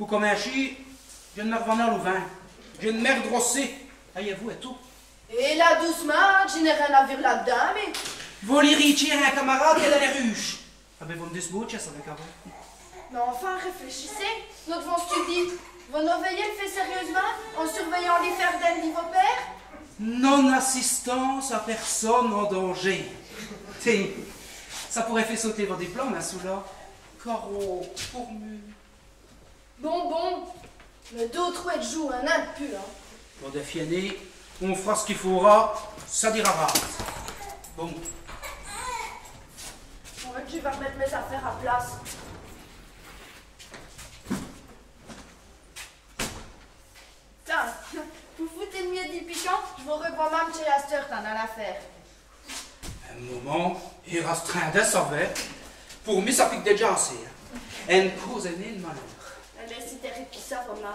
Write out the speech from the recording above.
Pour comme un chien, je ne me revenais au vin. J'ai une mère grossée. Ayez-vous et tout. Et là, doucement, je n'ai rien à dire là-dedans, mais... Vous l'irritiez à un camarade qui est dans les ruches. Ah ben vous me dites ça avec avant. Mais enfin, réfléchissez. Nous devons studier. Vous nous veillez le fait sérieusement, en surveillant les fers d'elle de vos pères? Non-assistance à personne en danger. Tiens, ça pourrait faire sauter vos diplômes, hein, sous-là. Carreau, formule. Bon. Mais d'autres ouais de joue un an de plus, hein. Pour défier, on fera ce qu'il faudra, ça dira rare. Bon. On va que je vais remettre mes affaires à place. Tiens, vous foutez de mieux du piquant, je vous reprends même chez Astor, t'en as l'affaire. Un moment, il restreint de sauver. Pour moi, ça pique déjà assez. Une cause est née de malheur. Mais c'est terrible qui ça, maman.